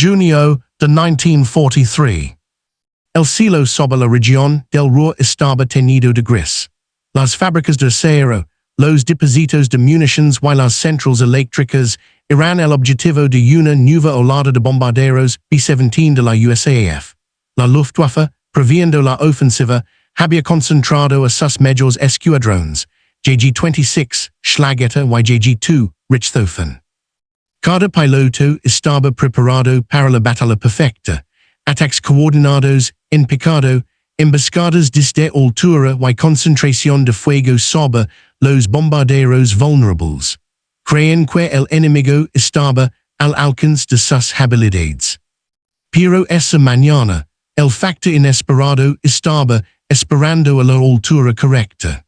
Junio de 1943. El cielo sobre la región del Ruhr estaba teñido de gris. Las fábricas de acero, los depósitos de municiones y las centrales eléctricas eran el objetivo de una nueva olada de bombarderos B-17 de la USAF. La Luftwaffe, previendo la ofensiva, había concentrado a sus mayores escuadrones, JG-26, Schlagetter y JG-2, Richthofen. Cada piloto estaba preparado para la batalla perfecta, ataques coordinados, en picado, emboscadas desde altura y concentración de fuego sobre los bombarderos vulnerables. Creían que el enemigo estaba al alcance de sus habilidades. Pero esa mañana, el factor inesperado estaba esperando a la altura correcta.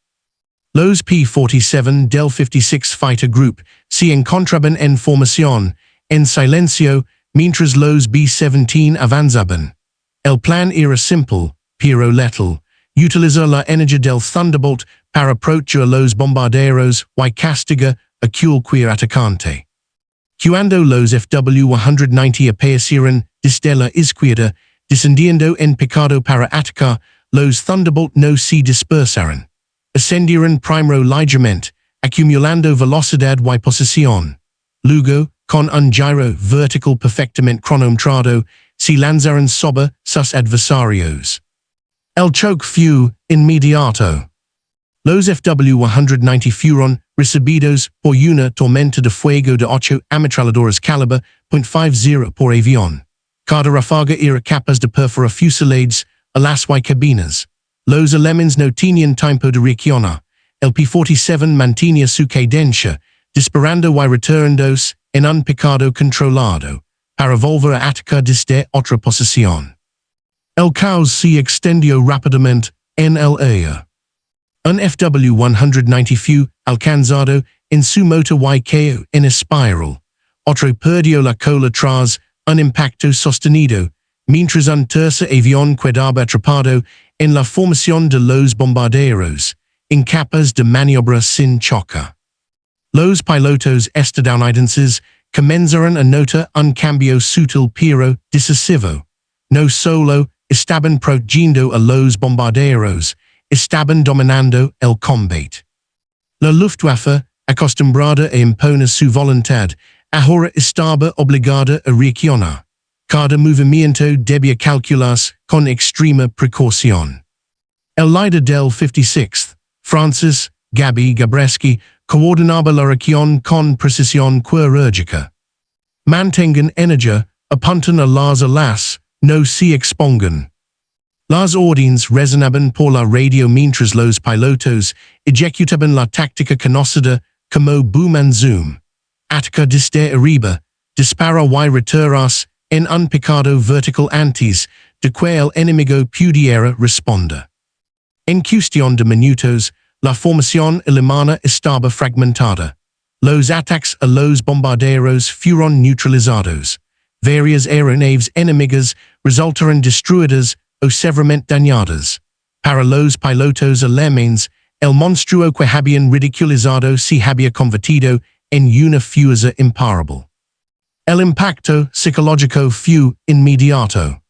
Los P-47 del 56 Fighter Group se encontraban en formación, en silencio, mientras los B-17 avanzaban. El plan era simple, pero letal. Utilizar la energía del Thunderbolt para approachar a los bombarderos y castigar a cualquier atacante. Cuando los FW-190 aparecieron desde la izquierda, descendiendo en picado para atacar, los Thunderbolt no se dispersaron. Ascendieron primero ligeramente, acumulando velocidad y posición. Luego, con un giro vertical perfectamente cronometrado, se lanzaron sobre sus adversarios. El choque fue inmediato. Los FW-190 fueron recibidos por una tormenta de fuego de 8 ametralladoras calibre .50 por avión. Cada ráfaga era capaz de perforar fuselajes, alas y cabinas. Los alemanes no tenían tiempo de reaccionar. El P-47 mantenía su cadencia, disparando y retornándose en un picado controlado, para volver a atacar desde otra posición. El caos se extendió rápidamente en el aire. Un FW-190 fue alcanzado en su motor y cayó en espiral. Otro perdió la cola tras un impacto sostenido, mientras un tercer avión quedaba atrapado en la formación de los bombarderos, incapaz de maniobrar sin choque. Los pilotos estadounidenses comenzaron a notar un cambio sutil pero decisivo. No solo estaban protegiendo a los bombarderos, estaban dominando el combate. La Luftwaffe, acostumbrada a imponer su voluntad, ahora estaba obligada a reaccionar. Cada movimiento debía calcularse con extrema precaución. El líder del 56, Francis Gabi Gabreski, coordinaba la reacción con precisión quirúrgica. Mantengan energía, apuntan a las alas, no se expongan. Las órdenes resonaban por la radio mientras los pilotos ejecutaban la táctica conocida como boom and zoom. Ataca desde arriba, dispara y retirarse en un picado vertical antes de que el enemigo pudiera responder. En cuestión de minutos, la formación alemana estaba fragmentada. Los ataques a los bombarderos fueron neutralizados. Varias aeronaves enemigas resultaron destruidas o severamente dañadas. Para los pilotos alemanes, el monstruo que habían ridiculizado se había convertido en una fuerza imparable. El impacto psicológico fue inmediato.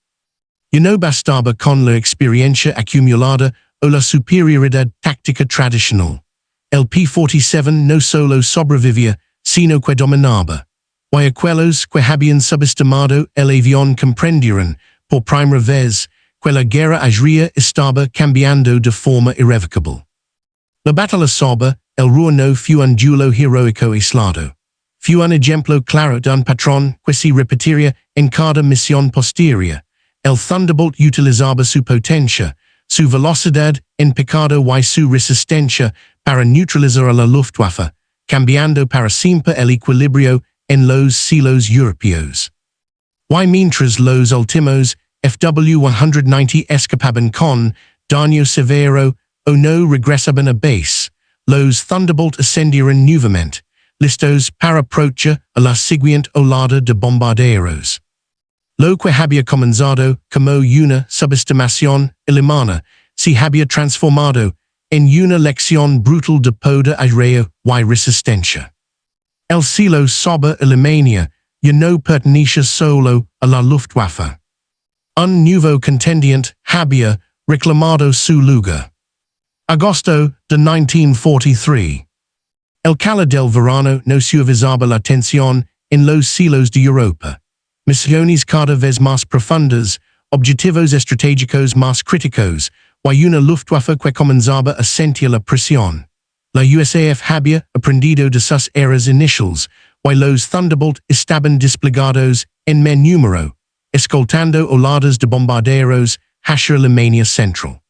Ya no bastaba con la experiencia acumulada o la superioridad táctica tradicional. El P-47 no solo sobrevivía, sino que dominaba. Y aquellos que habían subestimado el avión comprendieron, por primera vez, que la guerra aérea estaba cambiando de forma irrevocable. La batalla sobre el Ruhr no fue un duelo heroico aislado. Fue un ejemplo claro de un patrón que se repetiría en cada misión posterior. El Thunderbolt utilizaba su potencia, su velocidad en picado y su resistencia para neutralizar a la Luftwaffe, cambiando para siempre el equilibrio en los cielos europeos. Y mientras los últimos FW-190 escapaban con daño severo o no regresaban a base, los Thunderbolt ascendieron nuevamente, listos para approachar a la siguiente olada de bombarderos. Lo que había comenzado como una subestimación alemana se había transformado en una lección brutal de poder aéreo y resistencia. El cielo sobre Alemania y no pertenece solo a la Luftwaffe. Un nuevo contendiente había reclamado su lugar. Agosto de 1943. El calor del verano no suavizaba la tensión en los cielos de Europa. Misiones cada vez más profundas, objetivos estratégicos más críticos, y una Luftwaffe que comenzaba a sentir la presión. La USAF había aprendido de sus errores iniciales, y los Thunderbolt estaban desplegados en men número, escoltando oladas de bombarderos hacia Alemania central.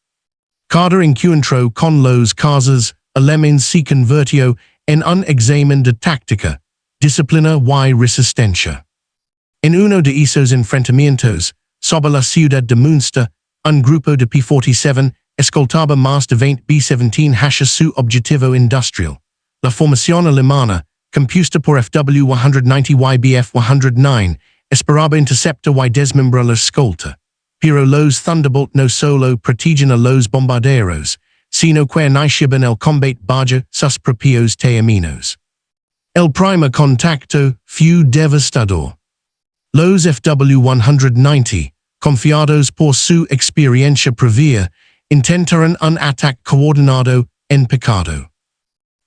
Cada encuentro con los cazas alemanes se convirtió en un examen de táctica, disciplina y resistencia. En uno de esos enfrentamientos, sobre la ciudad de Münster, un grupo de P-47 escoltaba más de 20 B-17 hacia su objetivo industrial. La formación alemana, compuesta por FW-190 y BF-109, esperaba interceptar y desmembrar la escolta. Pero los Thunderbolt no solo protegían a los bombarderos, sino que iniciaban el combate bajo sus propios temidos. El primer contacto fue devastador. Los FW-190, confiados por su experiencia previa, intentaron un ataque coordinado en picado.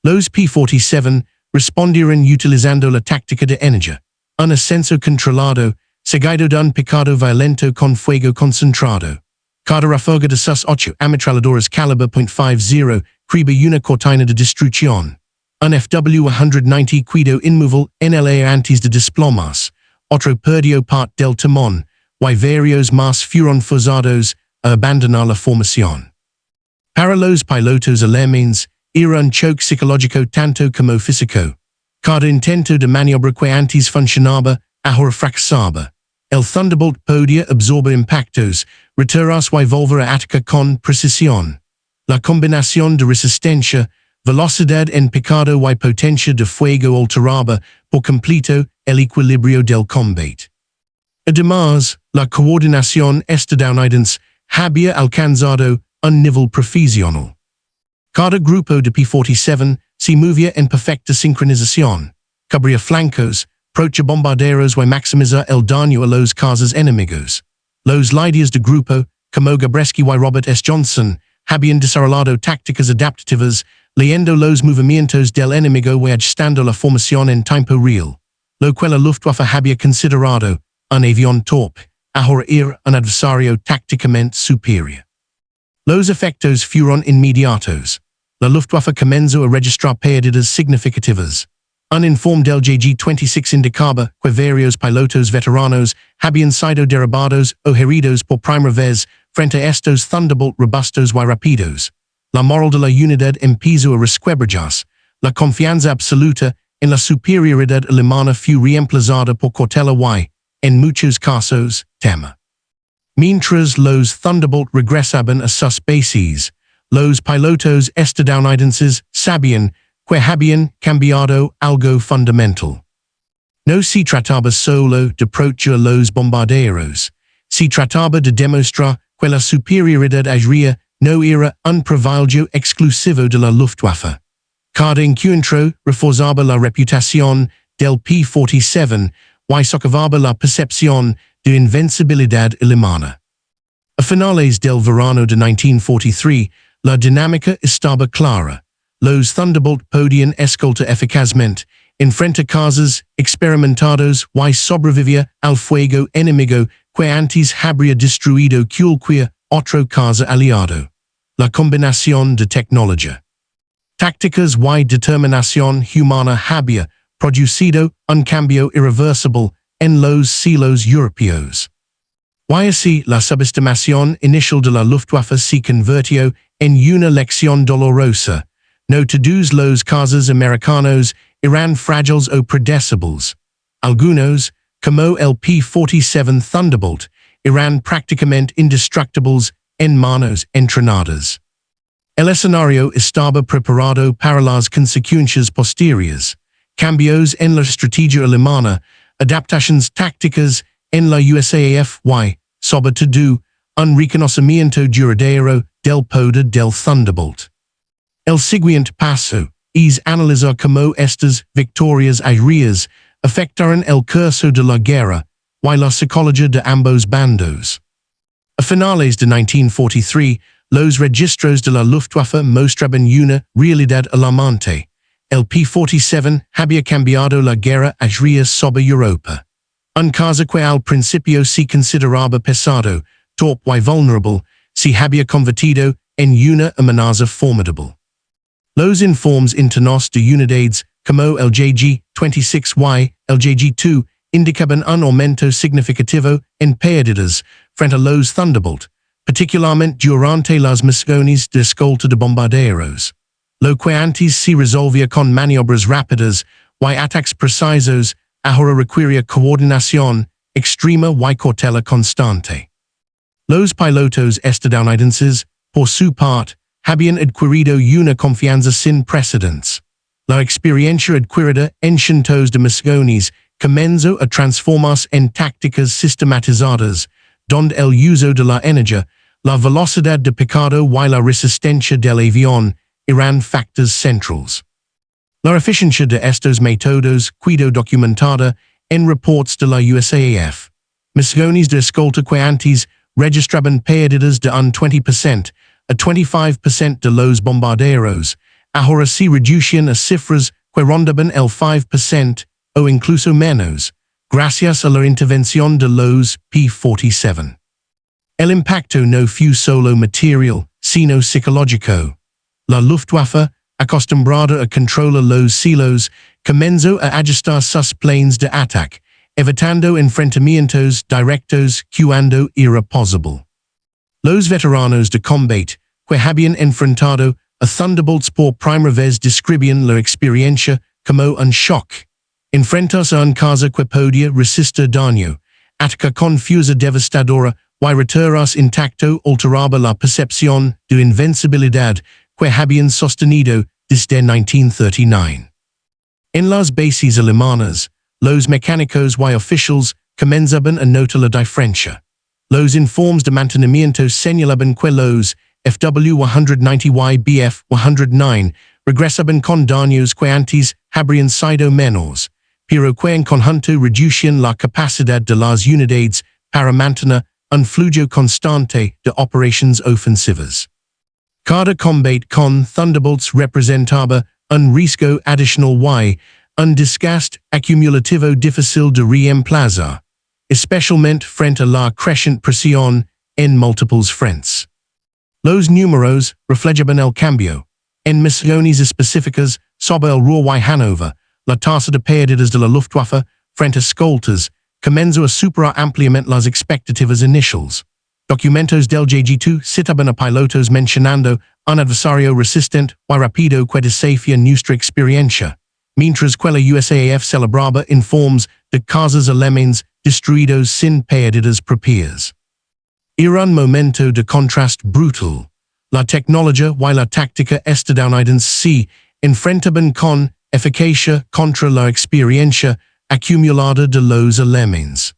Los P-47 respondieron utilizando la táctica de energía, un ascenso controlado, seguido de un picado violento con fuego concentrado. Cada ráfaga de sus 8 ametralladoras calibre .50 creaba una cortina de destrucción. Un FW-190 quedó inmóvil en el aire antes de desplomarse, otro perdió parte del timón, y varios más fueron forzados a abandonar la formación. Para los pilotos alemanes, era un choque psicológico tanto como físico. Cada intento de maniobra que antes funcionaba, ahora fracasaba. El Thunderbolt podía absorber impactos, retirarse y volver a atacar con precisión. La combinación de resistencia, velocidad en picado y potencia de fuego alteraba por completo el equilibrio del combate. Además, la coordinación estadounidense había alcanzado un nivel profesional. Cada grupo de P-47 se movía en perfecta sincronización, cubría flancos, protegía bombarderos y maximizaba el daño a los cazas enemigos. Los líderes de grupo, como Gabreski y Robert S. Johnson, habían desarrollado tácticas adaptativas, leyendo los movimientos del enemigo y ajustando la formación en tiempo real, lo que la Luftwaffe había considerado un avión torpe, ahora era un adversario tácticamente superior. Los efectos fueron inmediatos. La Luftwaffe comenzó a registrar pérdidas significativas. Un informe del JG-26 indicaba que varios pilotos veteranos habían sido derribados o heridos por primera vez frente a estos Thunderbolt robustos y rápidos. La moral de la unidad empezó a resquebrajarse. La confianza absoluta en la superioridad alemana fue reemplazada por cautela y, en muchos casos, temor. Mientras los Thunderbolt regresaban a sus bases, los pilotos estadounidenses sabían que habían cambiado algo fundamental. No se trataba solo de proteger los bombarderos, se trataba de demostrar que la superioridad aérea no era un privilegio exclusivo de la Luftwaffe. Cada encuentro reforzaba la reputación del P-47 y socavaba la percepción de invencibilidad alemana. A finales del verano de 1943, la dinámica estaba clara. Los Thunderbolt podían escoltar eficazmente, enfrentar cazas experimentados y sobrevivir al fuego enemigo que antes habría destruido cualquier otro caza aliado. La combinación de tecnología, tácticas y determinación humana había producido un cambio irreversible en los cielos europeos. Y así la subestimación inicial de la Luftwaffe se convirtió en una lección dolorosa. No todos los cazas americanos eran frágiles o predecibles. Algunos, como el P-47 Thunderbolt, eran prácticamente indestructibles en manos entrenadas. El escenario estaba preparado para las consecuencias posteriores, cambios en la estrategia alemana, adaptaciones tácticas en la USAF y, sobre todo, un reconocimiento duradero del poder del Thunderbolt. El siguiente paso es analizar cómo estas victorias aéreas afectaron el curso de la guerra y la psicología de ambos bandos. A finales de 1943, los registros de la Luftwaffe mostraban una realidad alarmante. El P-47 había cambiado la guerra aérea sobre Europa. Un caso que al principio se consideraba pesado, torpe y vulnerable, se había convertido en una amenaza formidable. Los informes internos de unidades, como el JG-26Y, el JG-2, indicaban un aumento significativo en pérdidas frente a los Thunderbolt, particularmente durante las misiones de escolta de bombarderos. Lo que antes se resolvía con maniobras rápidas y ataques precisos, ahora requería coordinación extrema y cautela constante. Los pilotos estadounidenses, por su parte, habían adquirido una confianza sin precedentes. La experiencia adquirida en cientos de misiones comenzó a transformarse en tácticas sistematizadas, donde el uso de la energía, la velocidad de picado y la resistencia del avión eran factores centrales. La eficiencia de estos métodos quedó documentada en reports de la USAF. Misiones de escolta que antes registraban pérdidas de un 20% a 25% de los bombarderos, ahora se reducían a cifras que rondaban el 5% o incluso menos, gracias a la intervención de los P-47. El impacto no fue solo material, sino psicológico. La Luftwaffe, acostumbrada a controlar los cielos, comenzó a ajustar sus planes de ataque, evitando enfrentamientos directos cuando era posible. Los veteranos de combate, que habían enfrentado a Thunderbolts por primera vez describían la experiencia como un shock. Enfrentarse a un caza que podía resistir daño, ataque con fuerza devastadora y retirarse intacto alteraba la percepción de invencibilidad que habían sostenido desde 1939. En las bases alemanas, los mecánicos y oficiales comenzaban a notar la diferencia. Los informes de mantenimiento señalaban que los FW-190 y BF-109 regresaban con daños que antes habrían sido menores, pero que en conjunto reducían la capacidad de las unidades para mantener un flujo constante de operaciones ofensivas. Cada combate con Thunderbolts representaba un riesgo adicional y un desgaste acumulativo difícil de reemplazar, especialmente frente a la creciente presión en múltiples frentes. Los números reflejaban el cambio. En misiones específicas sobre el Ruhr y Hanover, la tasa de pérdidas de la Luftwaffe frente a escoltas comenzó a superar ampliamente las expectativas iniciales. Documentos del JG-2 citaban a pilotos mencionando un adversario resistente y rápido que desafía nuestra experiencia, mientras que la USAF celebraba informes de cazas alemanes destruidos sin pérdidas propias. Era un momento de contraste brutal. La tecnología y la táctica estadounidense se enfrentaban con eficacia contra la experiencia acumulada de los alemanes.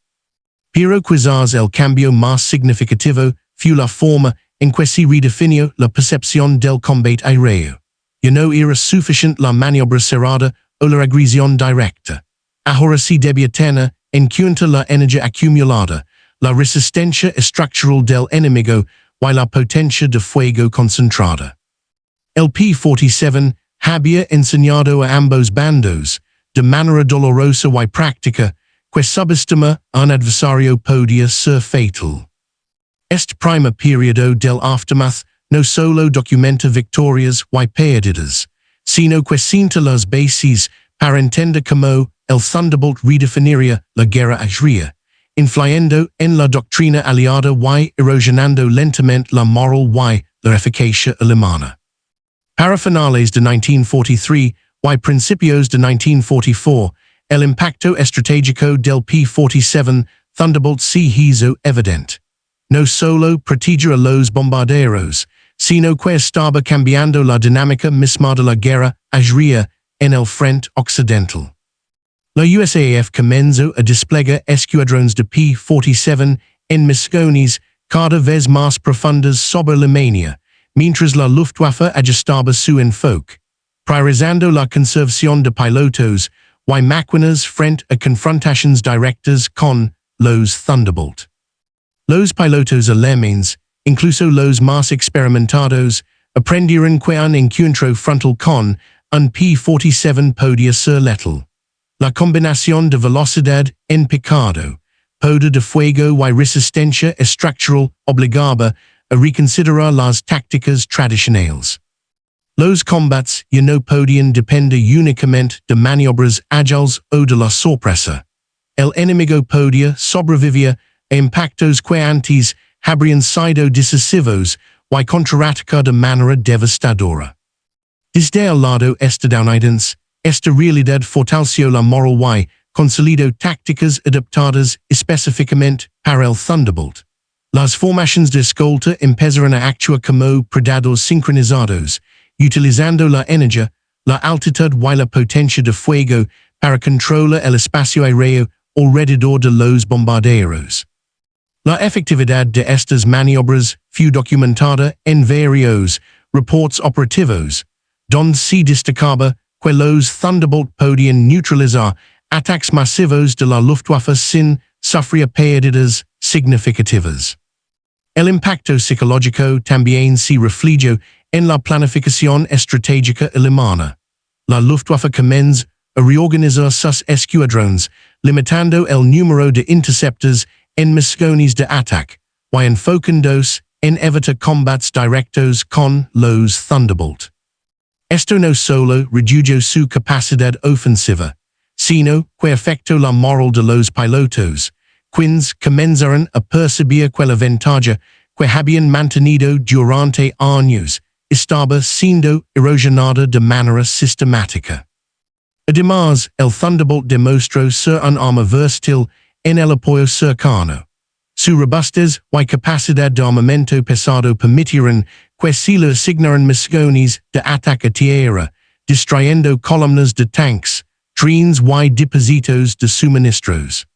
Pero quizás el cambio más significativo fue la forma en que se redefinió la percepción del combate aéreo. Ya no era suficiente la maniobra cerrada o la agresión directa. Ahora se debía tener en cuenta la energía acumulada, la resistencia estructural del enemigo y la potencia de fuego concentrada. El P-47 había enseñado a ambos bandos, de manera dolorosa y práctica, que subestimar a un adversario podía ser fatal. Este primer periodo del aftermath no solo documenta victorias y pérdidas, sino que sienta las bases para entender cómo el Thunderbolt redefiniría la guerra aérea, influyendo en la doctrina aliada y erosionando lentamente la moral y la eficacia alemana. Para finales de 1943 y principios de 1944, el impacto estratégico del P-47 Thunderbolt se hizo evidente. No solo proteger a los bombarderos, sino que estaba cambiando la dinámica misma de la guerra aérea en el frente occidental. La USAF comenzó a desplegar escuadrones de P-47 en misiones cada vez más profundas sobre Alemania, mientras la Luftwaffe ajustaba su enfoque, priorizando la conservación de pilotos y máquinas frente a confrontaciones directas con los Thunderbolt. Los pilotos alemanes, incluso los más experimentados, aprendieron que un encuentro frontal con un P-47 podía ser letal. La combinación de velocidad en picado, poder de fuego y resistencia estructural obligaba a reconsiderar las tácticas tradicionales. Los combates ya no podían depender únicamente de maniobras ágiles o de la sorpresa. El enemigo podía sobrevivir a impactos que antes habrían sido decisivos y contraatacar de manera devastadora. Desde el lado estadounidense, esta realidad fortaleció la moral y consolidó tácticas adaptadas específicamente para el Thunderbolt. Las formaciones de escolta empezaron a actuar como predados sincronizados, utilizando la energía, la altitud y la potencia de fuego para controlar el espacio aéreo alrededor de los bombarderos. La efectividad de estas maniobras fue documentada en varios reportes operativos, donde se destacaba que los Thunderbolt podían neutralizar ataques masivos de la Luftwaffe sin sufrir pérdidas significativas. El impacto psicológico también se reflejó en la planificación estratégica alemana. La Luftwaffe comenzó a reorganizar sus escuadrones, limitando el número de interceptors en misiones de ataque, y enfocándose en evitar combates directos con los Thunderbolt. Esto no solo redujo su capacidad ofensiva, sino que afectó la moral de los pilotos, quienes comenzaron a percibir que la ventaja que habían mantenido durante años estaba siendo erosionada de manera sistemática. Además, el Thunderbolt demostró ser un arma versátil en el apoyo cercano. Su robustez y capacidad de armamento pesado permitieron que se le asignaran misiones de ataque a tierra, distrayendo columnas de tanques, trenes y depósitos de suministros.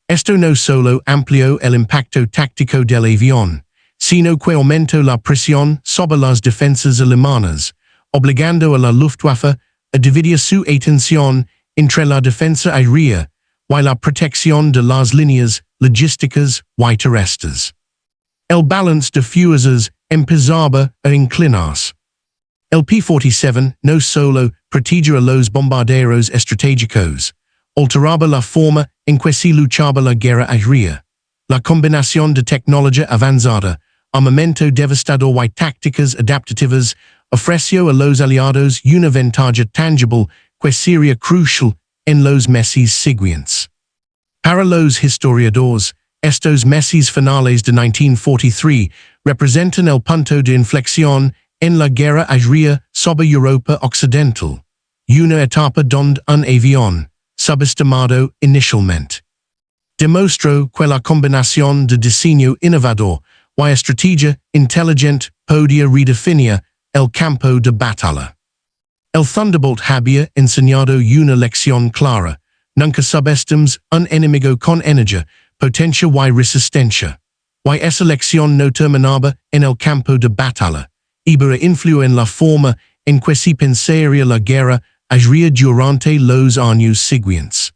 Esto no solo amplió el impacto táctico del avión, sino que aumentó la presión sobre las defensas alemanas, obligando a la Luftwaffe a dividir su atención entre la defensa aérea y la protección de las líneas logísticas y terrestres. El balance de fuerzas empezaba a inclinarse. El P-47 no solo protegió a los bombarderos estratégicos, alteraba la forma en que se luchaba la guerra aérea. La combinación de tecnología avanzada, armamento devastador y tácticas adaptativas ofreció a los aliados una ventaja tangible que sería crucial en los meses siguientes. Para los historiadores, estos meses finales de 1943 representan el punto de inflexión en la guerra aérea sobre Europa Occidental, una etapa donde un avión, subestimado inicialmente, demostró que la combinación de diseño innovador y estrategia inteligente podía redefinir el campo de batalla. El Thunderbolt había enseñado una lección clara: nunca subestimes un enemigo con energía, potencia y resistencia. Y esa lección no terminaba en el campo de batalla, iba a influir en la forma en que se pensaría la guerra aérea durante los años siguientes.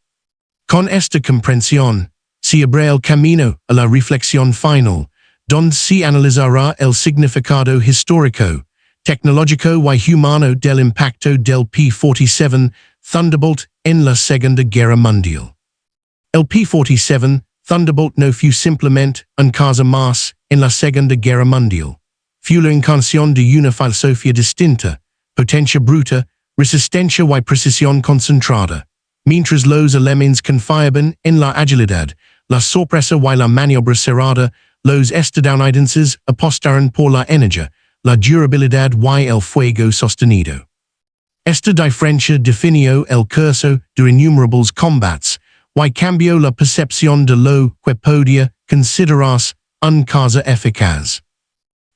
Con esta comprensión, se abre el camino a la reflexión final, donde se analizará el significado histórico, tecnológico y humano del impacto del P-47 Thunderbolt en la Segunda Guerra Mundial. El P-47 Thunderbolt no fue simplemente un caso más en la Segunda Guerra Mundial. Fue la encarnación de una filosofía distinta, potencia bruta, resistencia y precisión concentrada. Mientras los alemanes confiaban en la agilidad, la sorpresa y la maniobra cerrada, los estadounidenses apostaron por la energía, la durabilidad y el fuego sostenido. Esta diferencia definió el curso de innumerables combates y cambió la percepción de lo que podía considerarse un caso eficaz.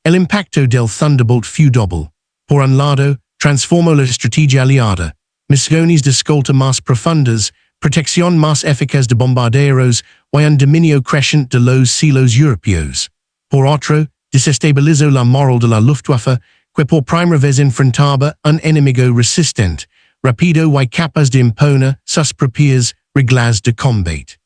El impacto del Thunderbolt fue doble. Por un lado, transformó la estrategia aliada, misiones de escolta más profundas, protección más eficaz de bombarderos y un dominio creciente de los cielos europeos. Por otro, desestabilizó la moral de la Luftwaffe, que por primera vez enfrentaba un enemigo resistente, rapido y capaz de imponer sus propias reglas de combate.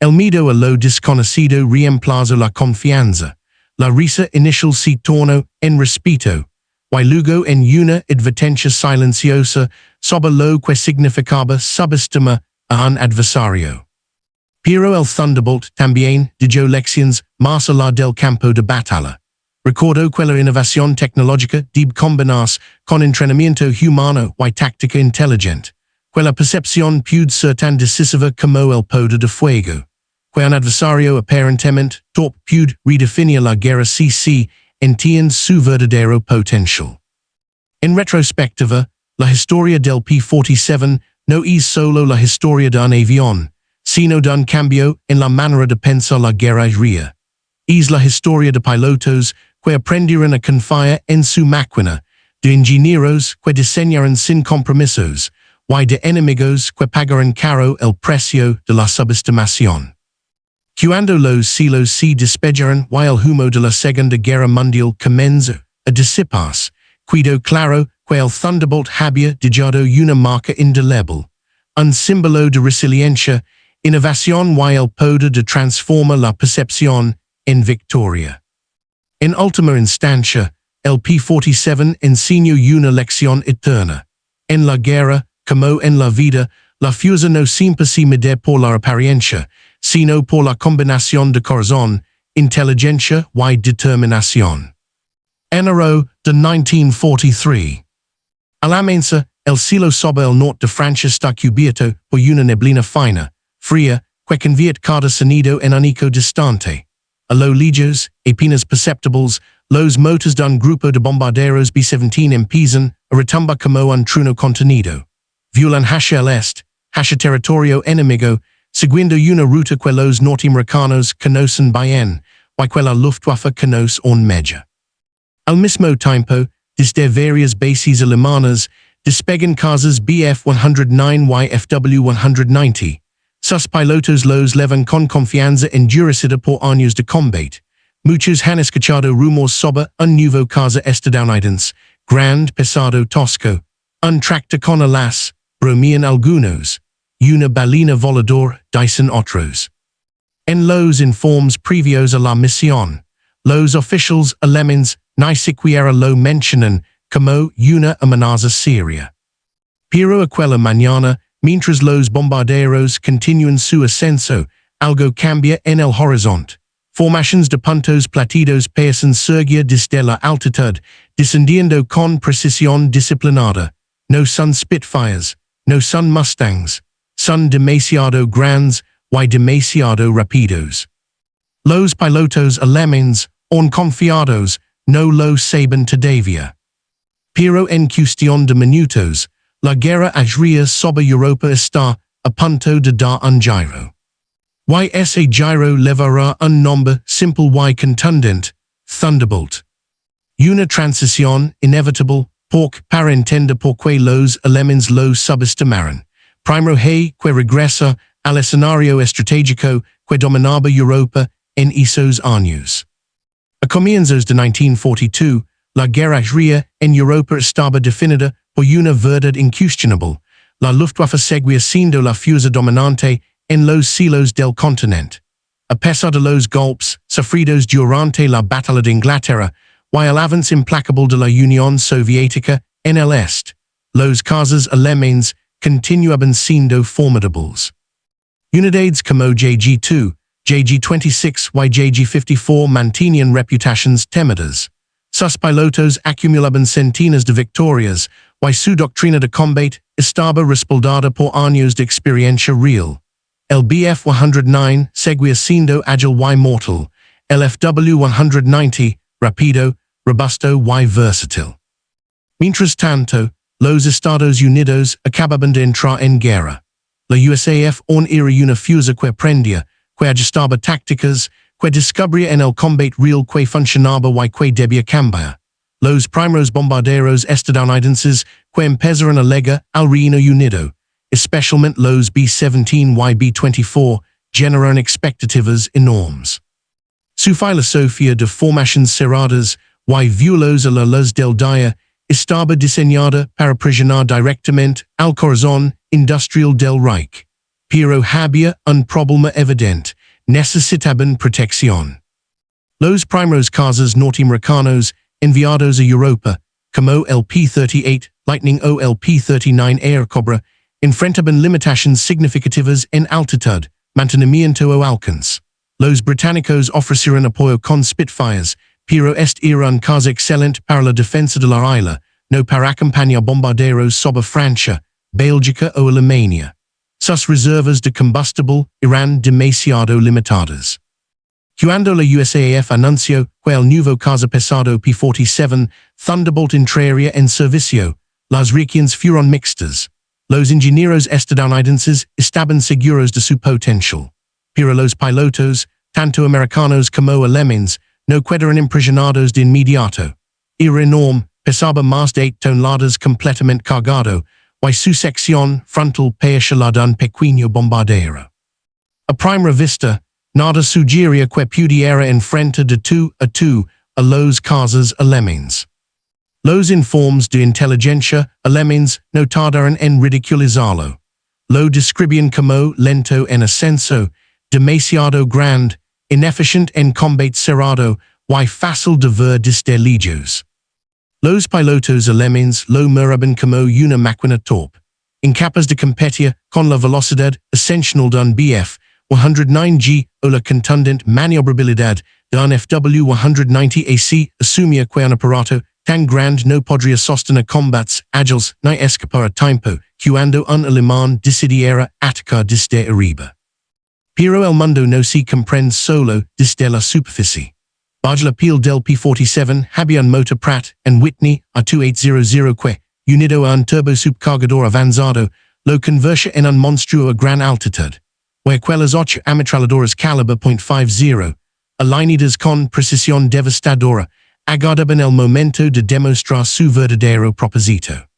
El miedo a lo desconocido reemplaza la confianza. La risa inicial se tornó en respeto, y luego en una advertencia silenciosa sobre lo que significaba subestimar a un adversario. Pero el Thunderbolt también dio lecciones más allá del campo de batalla. Recordó que la innovación tecnológica debe combinarse con entrenamiento humano y táctica inteligente, que la percepción puede ser tan decisiva como el poder de fuego, que un adversario aparentemente torpe puede redefinir la guerra si se entiende su verdadero potencial. En retrospectiva, la historia del P-47 no es solo la historia de un avión, sino de un cambio en la manera de pensar la guerra aérea. Es la historia de pilotos que aprendieron a confiar en su máquina, de ingenieros que diseñaron sin compromisos, y de enemigos que pagaron caro el precio de la subestimación. Cuando los cielos se despejaron y el humo de la Segunda Guerra Mundial comenzó a disiparse, quedó claro que el Thunderbolt había dejado una marca indeleble, un símbolo de resiliencia, innovación y el poder de transformar la percepción en victoria. En última instancia, el P-47 enseñó una lección eterna. En la guerra, como en la vida, la fuerza no siempre se mide por la apariencia, sino por la combinación de corazón, inteligencia y determinación. Enero de 1943. Al amanecer, el cielo sobre el norte de Francia está cubierto por una neblina fina, fría, que convierte cada sonido en un eco distante. A lo lejos, apenas perceptibles, los motores de un grupo de bombarderos B-17 empiezan a retumbar como un trueno contenido. Vuelan hacia el este, hacia territorio enemigo, siguiendo una ruta que los norteamericanos conocen bien, y que la Luftwaffe conoce aún mejor. Al mismo tiempo, desde varias bases alemanas, despegan cazas Bf-109 y Fw-190. Sus pilotos los llevan con confianza endurecida por años de combate. Muchos han escuchado rumores sobre un nuevo caza estadounidense, grande, pesado, tosco. Un tractor con alas, bromean algunos. Una balena volador, dicen otros. En los informes previos a la misión, los oficiales alemanes ni siquiera lo mencionan como una amenaza seria. Pero aquella mañana, mientras los bombarderos continúan su ascenso, algo cambia en el horizonte. Formaciones de puntos plateados parecen surgir desde la altitud, descendiendo con precisión disciplinada. No son Spitfires, no son Mustangs, son demasiado grandes y demasiado rápidos. Los pilotos alemanes, aún confiados, no lo saben todavía. Pero en cuestión de minutos, la guerra aérea sobre Europa está a punto de dar un giro. Y ese giro llevará un nombre simple y contundente, Thunderbolt. Una transición inevitable, porque para entender por qué los alemanes lo subestimaron. Primero hay que regresa al escenario estratégico que dominaba Europa en esos años. A comienzos de 1942, la guerra aérea en Europa estaba definida por una verdad incuestionable. La Luftwaffe seguía siendo la fuerza dominante en los cielos del continente. A pesar de los golpes sufridos durante la batalla de Inglaterra y el avance implacable de la Unión Soviética en el este, los cazas alemanes continuaban siendo formidables. Unidades como JG-2, JG-26 y JG-54 mantenían reputaciones temidas. Sus pilotos acumulaban centenas de victorias, y su doctrina de combate estaba respaldada por años de experiencia real. El Bf-109 seguía siendo ágil y mortal, el Fw-190 rápido, robusto y versátil. Mientras tanto, los Estados Unidos acababan de entrar en guerra. La USAF aún era una fuerza que aprendía, que ajustaba tácticas, que descubría en el combate real que funcionaba y que debía cambiar. Los primeros bombarderos estadounidenses que empezaron a llegar al Reino Unido, especialmente los B-17 y B-24, generaron expectativas enormes. Su filosofía de formaciones cerradas y vuelos a la luz del día estaba diseñada para presionar directamente al corazón industrial del Reich. Pero había un problema evidente, necesitaban protección. Los primeros cazas norteamericanos enviados a Europa, como el P-38 Lightning o el P-39 Air Cobra, enfrentaban limitaciones significativas en altitud, mantenimiento o alcance. Los británicos ofrecieron apoyo con Spitfires, pero este era un caso excelente para la defensa de la isla, no para acompañar bombarderos sobre Francia, Bélgica o Alemania. Sus reservas de combustible eran demasiado limitadas. Cuando la USAF anunció que el nuevo caza pesado P-47 Thunderbolt entraría en servicio, las reacciones fueron mixtas. Los ingenieros estadounidenses estaban seguros de su potencial, pero los pilotos, tanto americanos como alemanes, no quedaron impresionados de inmediato. Era enorme, pesaba más de 8 toneladas completamente cargado, y su sección frontal parecía un pequeño bombardero. A primera vista, nada sugería que pudiera enfrentar de tú a los cazas alemanes. Los informes de inteligencia alemanes no tardaron en ridiculizarlo. Lo describían como lento en ascenso, demasiado grande, ineficiente en combate cerrado, y fácil de ver desde lejos. Los pilotos alemanes lo miraban como una máquina torpe, incapaz de competir con la velocidad ascensional de un Bf-109G o la contundente maniobrabilidad de un FW-190AC. Asumía que un aparato tan grande no podría sostener combates ágiles ni escapar a tiempo, cuando un alemán decidiera atacar desde arriba. Pero el mundo no se comprende solo desde la superficie. Bajo la piel del P-47 había un motor Pratt & Whitney A2800 que, unido a un turbosubcargador avanzado, lo convertía en un monstruo a gran altitud, y aquellas 8 ametralladoras calibre .50, alineadas con precisión devastadora, aguardaban el momento de demostrar su verdadero propósito.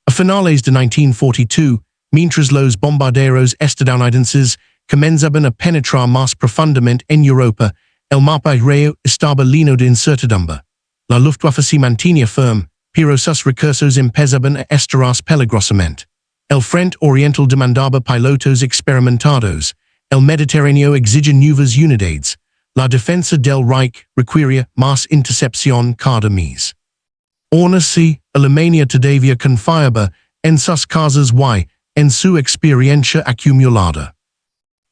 A finales de 1942, mientras los bombarderos estadounidenses comenzaban a penetrar más profundamente en Europa, el mapa aéreo estaba lleno de incertidumbre. La Luftwaffe se mantenía firme, pero sus recursos empezaban a estirarse peligrosamente. El frente oriental demandaba pilotos experimentados, el Mediterráneo exigía nuevas unidades, la defensa del Reich requería más intercepción cada mes. Aún así, Alemania todavía confiaba en sus cazas y en su experiencia acumulada.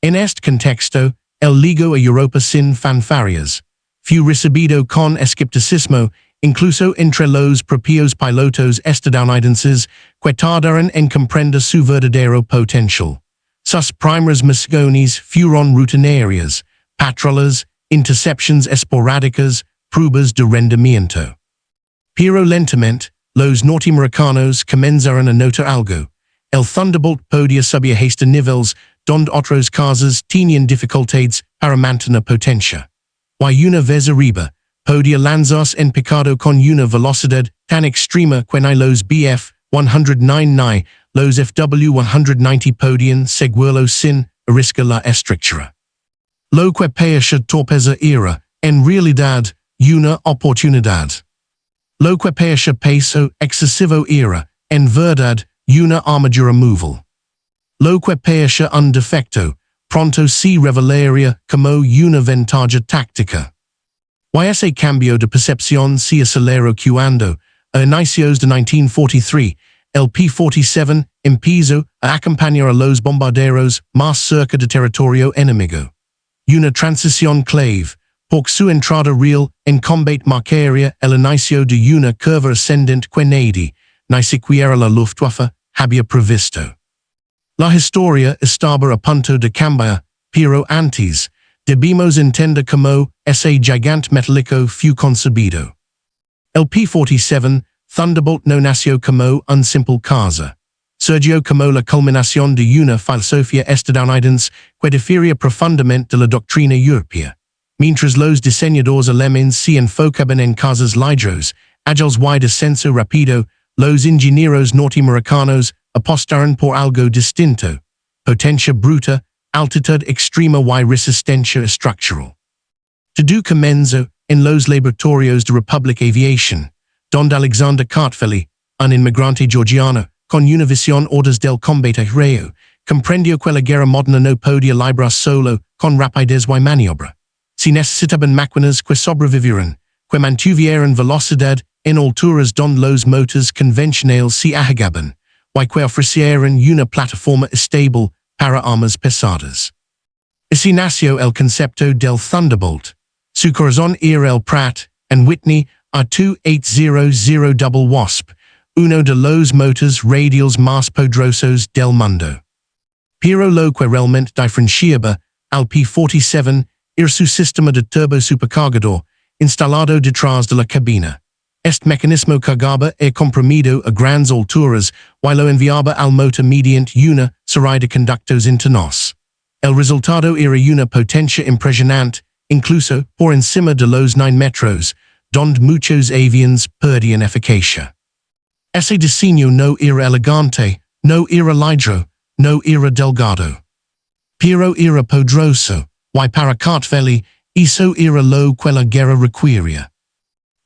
En este contexto, el ligo a Europa sin fanfarrias fue recibido con escepticismo, incluso entre los propios pilotos estadounidenses que tardaron en comprender su verdadero potencial. Sus primeras misiones fueron rutinarias, patrullas, intercepciones esporádicas, pruebas de rendimiento. Pero lentamente, los norteamericanos comenzaron a notar algo. El Thunderbolt podía subir hasta niveles donde otros cazas tenían dificultades para mantener potencia. Y una vez arriba, podía lanzarse en picado con una velocidad tan extrema que ni los Bf-109 ni los FW-190 podían seguirlo sin arriscar la estructura. Lo que parecía torpeza era, en realidad, una oportunidad. Lo que parecía peso excesivo era, en verdad, una armadura móvil. Lo que parecía un defecto, pronto se revelaría como una ventaja táctica. Y ese cambio de percepción se aceleró cuando, a inicios de 1943, el P-47 empezó a acompañar a los bombarderos más cerca de territorio enemigo. Una transición clave, porque su entrada real en combate marcaría el inicio de una curva ascendente que nadie, ni siquiera la Luftwaffe, había previsto. La historia estaba a punto de cambiar, pero antes, debimos entender cómo ese gigante metálico fue concebido. El P-47 Thunderbolt no nació como un simple caza. Surgió como la culminación de una filosofía estadounidense que difería profundamente de la doctrina europea. Mientras los diseñadores alemanes se enfocaban en cazas ligeros, ágiles y descenso rápido, los ingenieros norteamericanos apostaron por algo distinto: potencia bruta, altitud extrema y resistencia estructural. Todo comenzó en los laboratorios de Republic Aviation, Don Alexander Cartfelli, un inmigrante georgiano, con una visión orders del combate aéreo, comprendió quella guerra moderna no podía librar solo con rapidez y maniobra. Si necesitaban máquinas que sobrevivieran, que mantuvieran velocidad en alturas donde los motores convencionales se ahagaban, y que ofrecieran una plataforma estable para armas pesadas. Así nació el concepto del Thunderbolt. Su corazón era el Pratt and Whitney R2800 Double Wasp, uno de los motores radiales más poderosos del mundo. Pero lo que realmente diferenciaba al P-47 era su sistema de turbo supercargador instalado detrás de la cabina. Este mecanismo cargaba e comprimido a grandes alturas y lo enviaba al motor mediante una serie de conductos internos. El resultado era una potencia impresionante, incluso por encima de los 9 metros, donde muchos aviones perdían eficacia. Ese diseño no era elegante, no era ligero, no era delgado. Pero era poderoso, y para Cartfelli, eso era lo que la guerra requería.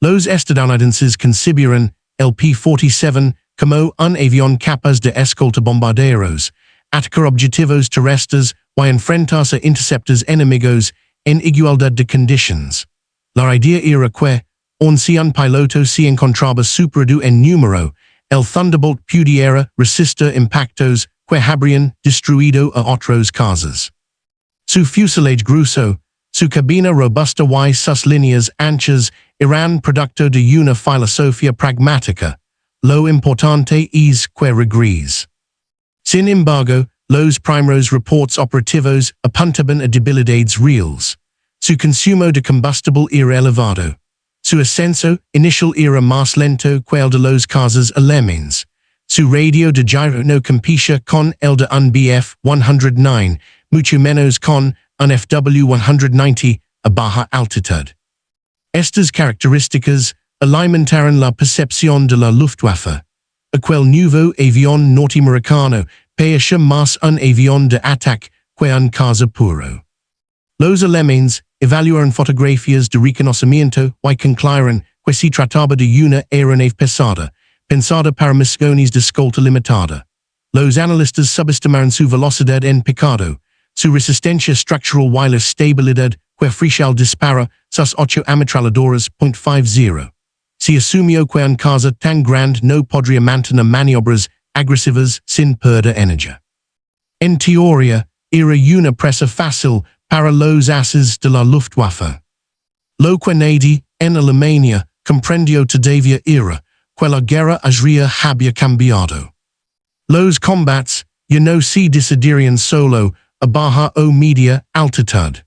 Los estadounidenses concibieron el P-47 como un avión capaz de escolta bombarderos, atacar objetivos terrestres y enfrentarse a interceptores enemigos en igualdad de condiciones. La idea era que, aun si un piloto se encontraba superado en número, el Thunderbolt pudiera resistir impactos que habrían destruido a otros cazas. Su fuselage grueso, su cabina robusta y sus líneas anchas eran producto de una filosofía pragmática. Lo importante es que regrese. Sin embargo, los primeros reports operativos apuntaban a debilidades reales. Su consumo de combustible era elevado. Su ascenso inicial era más lento que el de los cazas alemanes. Su radio de gyro no competía con el de un Bf-109, mucho menos con un FW-190 a baja altitud. Estas características alimentaron la percepción de la Luftwaffe. Aquel nuevo avión norteamericano parecía más un avión de ataque que un caza puro. Los alemanes evaluaron fotografías de reconocimiento y concluyeron que se trataba de una aeronave pesada, pensada para misiones de escolta limitada. Los analistas subestimaron su velocidad en picado, su resistencia estructural y la estabilidad que ofrece al disparo sus 8 ametralladoras .50. Se asumió que un caza tan grande no podría mantener maniobras agresivas sin perder energía. En teoría, era una presa fácil para los ases de la Luftwaffe. Lo que nadie en Alemania comprendió todavía era que la guerra había cambiado. Los combates ya no se decidirían solo a baja o media altitud.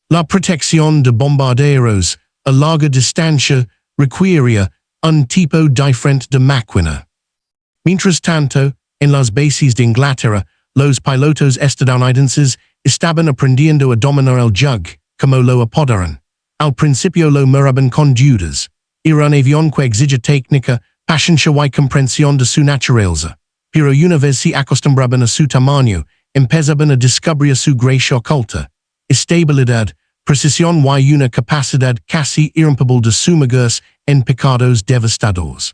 La protección de bombarderos a larga distancia requería un tipo diferente de máquina. Mientras tanto, en las bases de Inglaterra, los pilotos estadounidenses estaban aprendiendo a dominar el jug, como lo apodaron. Al principio lo miraban con dudas. Era un avión que exige técnica, paciencia y comprensión de su naturaleza. Pero una vez se acostumbraban a su tamaño, empezaban a descubrir su gracia oculta. Estabilidad, precisión y una capacidad casi irrompible de sumergirse en picados devastadores.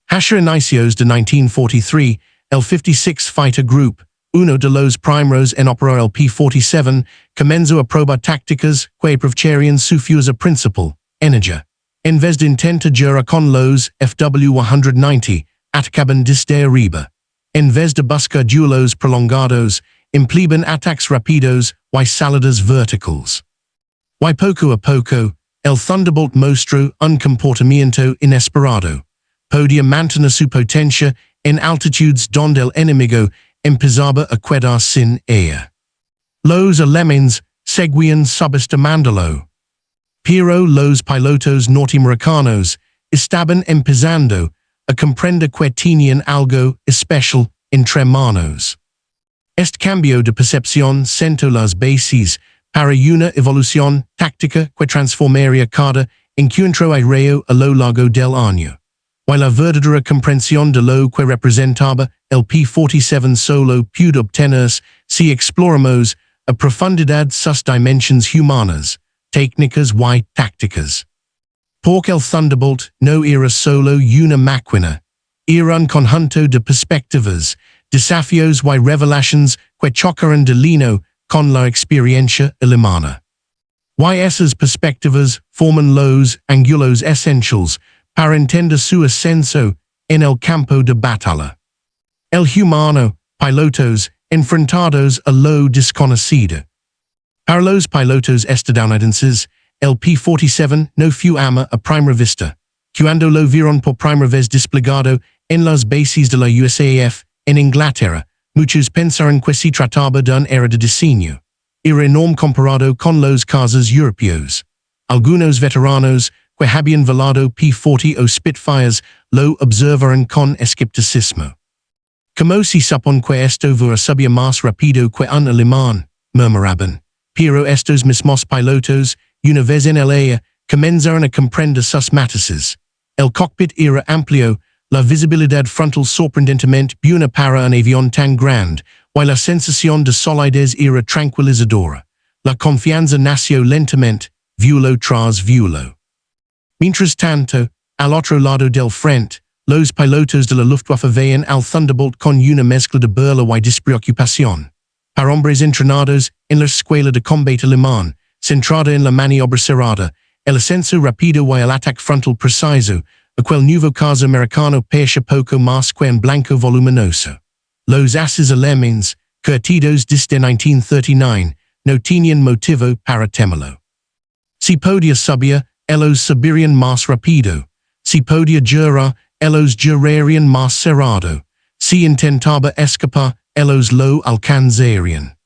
Hacia inicios de 1943, el 56 Fighter Group, uno de los primeros en operar el P-47, comenzó a probar tácticas que aprovecharían su fuerza principal, energía. En vez de intentar guerra con los FW-190, atacaban desde arriba. En vez de buscar duelos prolongados, empleaban ataques rápidos y salidas verticales. Y poco a poco, el Thunderbolt mostró un comportamiento inesperado. Podía mantener su potencia en altitudes donde el enemigo empezaba a quedar sin aire. Los alemanes seguían subestimándolo. Pero los pilotos norteamericanos estaban empezando a comprender que tenían algo especial entre manos. Este cambio de percepción sentó las bases para una evolución táctica que transformaría cada encuentro aéreo a lo largo del año. Y la verdadera comprensión de lo que representaba el P-47 solo pudo obtenerse si exploramos a profundidad sus dimensiones humanas, técnicas y tácticas. Porque el Thunderbolt no era solo una máquina, era un conjunto de perspectivas, desafios y revelations que chocaron de lino con la experiencia alemana. Y esas perspectivas forman los ángulos esenciales para entender su ascenso en el campo de batalla. El humano, pilotos, enfrentados a lo desconocido. Para los pilotos estadounidenses, el P-47 no fue a primera vista, cuando lo vieron por primera vez desplegado en las bases de la USAF en Inglaterra. Muchos pensaron que se trataba de un error de diseño. Era enorme comparado con los cazas europeos. Algunos veteranos que habían volado P-40 o Spitfires lo observaron con escepticismo. Como si supone que esto subía más rápido que un alemán, murmuraban. Pero estos mismos pilotos, una vez en el aire, comenzaron a comprender sus matices. El cockpit era amplio, la visibilidad frontal sorprendentemente buena para un avión tan grande, y la sensación de solidez era tranquilizadora. La confianza nació lentamente, vuelo tras vuelo. Mientras tanto, al otro lado del frente, los pilotos de la Luftwaffe veían al Thunderbolt con una mezcla de burla y despreocupación. Para hombres entrenados en la escuela de combate alemán, centrada en la maniobra cerrada, el ascenso rápido y el ataque frontal preciso, aquel nuevo caza americano parecía poco más que un blanco voluminoso. Los ases alemanes, curtidos desde 1939, no tenían motivo para temerlo. Si podía subir, ellos subirían más rápido. Si podía girar, ellos girarían más cerrado. Si intentaba escapar, ellos lo alcanzarían.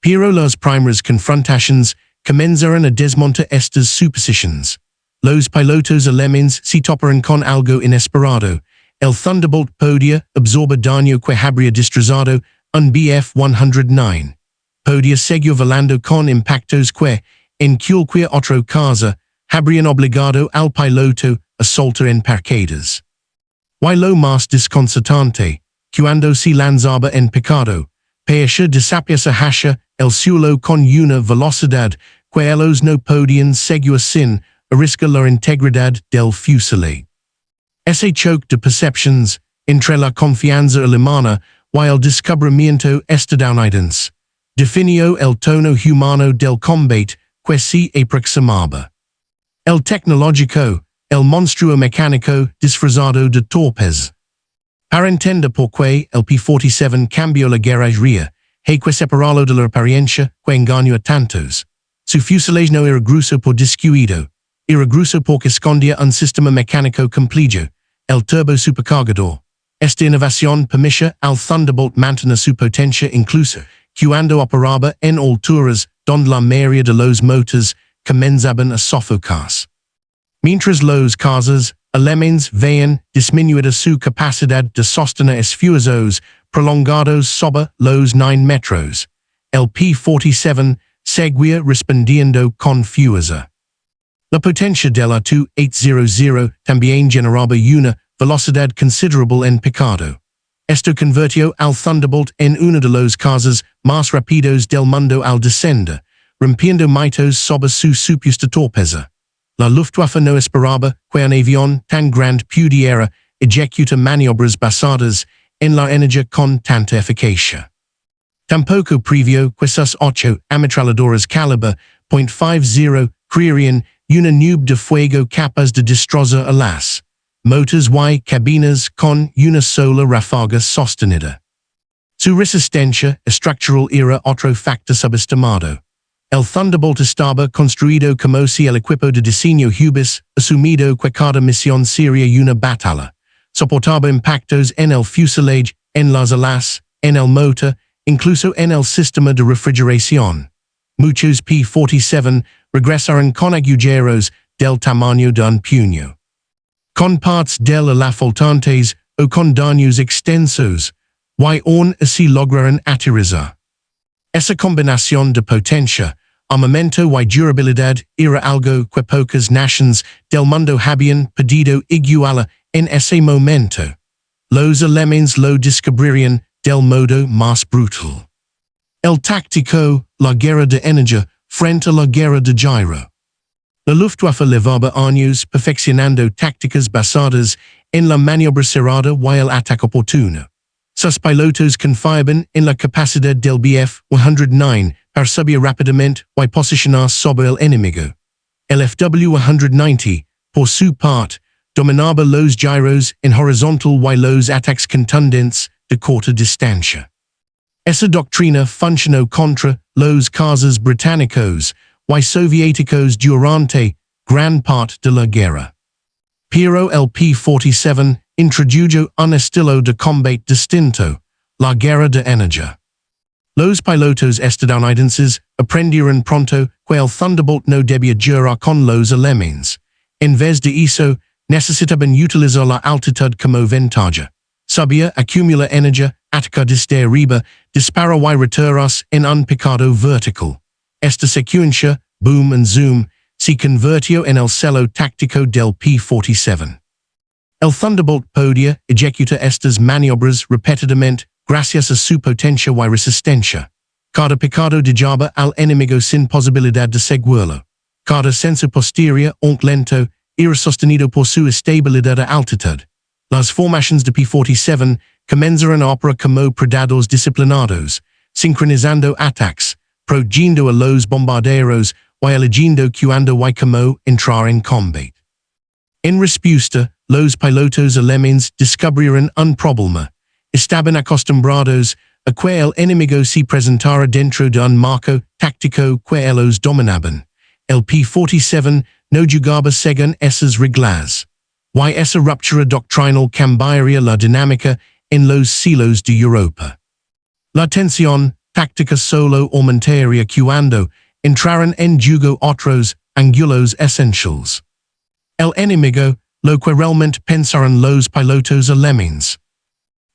Pero las primeras confrontaciones comenzaron a desmontar estas suposiciones. Los pilotos alemanes se toparon con algo inesperado. El Thunderbolt podía absorber daño que habría destrozado un Bf-109. Podía seguir volando con impactos que, en cualquier otro caso, habrían obligado al piloto a saltar en paracaídas. Y lo más desconcertante, cuando se lanzaba en picado, parecía desaparecer hacia el cielo con una velocidad que ellos no podían seguir sin arriesgar la integridad del fuselaje. Ese choque de percepciones entre la confianza alemana y el descubrimiento estadounidense definió el tono humano del combate que se aproximaba. El tecnológico, el monstruo mecánico disfrazado de torpeza. Para entender por qué el P-47 cambió la guerrilla, hay que separarlo de la apariencia que engañó a tantos. Su fuselaje no era grueso por descuido, era grueso porque escondía un sistema mecánico complejo, el turbo supercargador. Esta innovación permitía al Thunderbolt mantener su potencia incluso cuando operaba en alturas donde la mayoría de los motores comenzaban a sofocarse. Mientras los cazas alemanes veían disminuida su capacidad de sostener esfuerzos prolongados sobre los 9 metros, el P-47 seguía respondiendo con fuerza. La potencia del A-2800 también generaba una velocidad considerable en picado. Esto convirtió al Thunderbolt en uno de los cazas más rápidos del mundo al descender, rompiendo mitos sobre su supuesta torpeza. La Luftwaffe no esperaba que un avión tan grande pudiera ejecutar maniobras basadas en la energía con tanta eficacia. Tampoco previó que sus 8 ametralladoras calibre .50 crearían una nube de fuego capaz de destrozar a las motors y cabinas con una sola ráfaga sostenida. Su resistencia estructural era otro factor subestimado. El Thunderbolt estaba construido como si el equipo de diseño hubiese asumido que cada misión sería una batalla. Soportaba impactos en el fuselaje, en las alas, en el motor, incluso en el sistema de refrigeración. Muchos P-47 regresaron con agujeros del tamaño de un puño. Con partes del ala faltantes o con daños extensos, y aún así lograron aterrizar. Esa combinación de potencia, armamento y durabilidad era algo que pocas naciones del mundo habían podido igualar en ese momento. Los alemanes lo descubrirían del modo más brutal. El táctico, la guerra de energía frente a la guerra de gyro. La Luftwaffe levaba años perfeccionando tácticas basadas en la maniobra cerrada y el ataque oportuno. Sus pilotos confiaban en la capacidad del Bf-109 para subir rápidamente y posicionarse sobre el enemigo. El FW-190, por su parte, dominaba los gyros en horizontal y los ataques contundentes de corta distancia. Esa doctrina funcionó contra los cazas británicos y soviéticos durante gran parte de la guerra. Pero el P-47 introdujo un estilo de combate distinto, la guerra de energía. Los pilotos estadounidenses aprendieron pronto que el Thunderbolt no debía girar con los alemanes. En vez de eso, necesitaban utilizar la altitud como ventaja. Subir, acumular energía, atacar desde arriba, disparar y retirarse en un picado vertical. Esta secuencia, boom and zoom, se convirtió en el celo táctico del P-47. El Thunderbolt podía ejecutar estas maniobras repetidamente gracias a su potencia y resistencia. Cada picado dejaba al enemigo sin posibilidad de seguirlo. Cada ascenso posterior, aunque lento, era sostenido por su estabilidad a altitud. Las formaciones de P-47 comenzaron a operar como predados disciplinados, sincronizando ataques, protegiendo a los bombarderos y eligiendo cuándo y cómo entrar en combate. En respuesta, los pilotos alemanes descubrieron un problema. Estaban acostumbrados a que el enemigo se presentara dentro de un marco táctico que ellos dominaban. El P-47 no jugaba según esas reglas. Y esa ruptura doctrinal cambiaría la dinámica en los cielos de Europa. La tensión táctica solo aumentaría cuando entraran en juego otros ángulos esenciales. El enemigo, lo que realmente pensaron los pilotos alemanes.